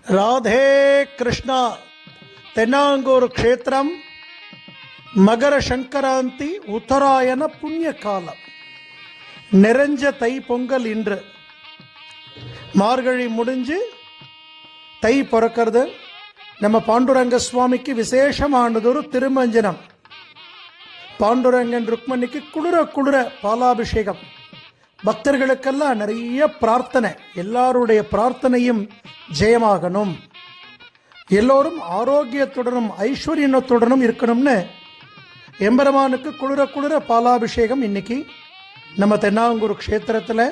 ராதே கிருஷ்ணா. தென்னாங்கூர் க்ஷேத்திரம், மகர சங்கராந்தி, உத்தராயண புண்ணிய காலம், நிறைஞ்ச தை பொங்கல் இன்று. மார்கழி முடிஞ்சு தை பிறக்கிறது. நம்ம பாண்டுரங்க சுவாமிக்கு விசேஷமானதொரு திருமஞ்சனம். பாண்டுரங்கன் ருக்மணிக்கு குளிர குளிர பாலாபிஷேகம். பக்தர்களுக்கெல்லாம் நிறைய பிரார்த்தனை. எல்லாருடைய பிரார்த்தனையும் ஜெயமாகணும், எல்லோரும் ஆரோக்கியத்துடனும் ஐஸ்வர்யத்துடனும் இருக்கணும்னு எம்பெருமானுக்கு குளிர குளிர பாலாபிஷேகம் இன்னைக்கு நம்ம தென்னாங்கூர் க்ஷேத்திரத்தில்.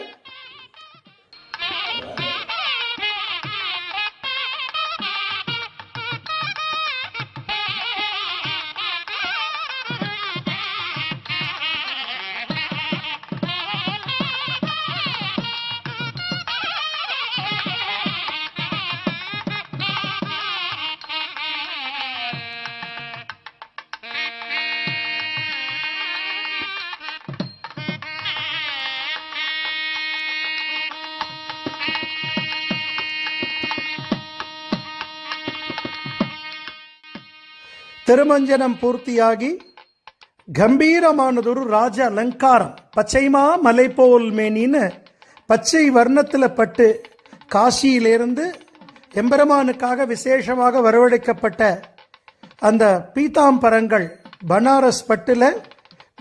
திருமஞ்சனம் பூர்த்தியாகி கம்பீரமானதொரு ராஜ அலங்காரம். பச்சைமா மலை போல் மேனின்னு பச்சை வர்ணத்தில் பட்டு காசியிலிருந்து எம்பெருமானுக்காக விசேஷமாக வரவழைக்கப்பட்ட அந்த பீதாம்பரங்கள் பனாரஸ் பட்டில்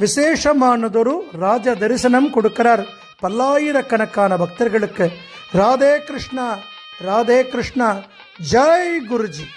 விசேஷமானதொரு ராஜ தரிசனம் கொடுக்கிறார் பல்லாயிரக்கணக்கான பக்தர்களுக்கு. ராதே கிருஷ்ணா, ராதே கிருஷ்ணா. ஜெய் குருஜி.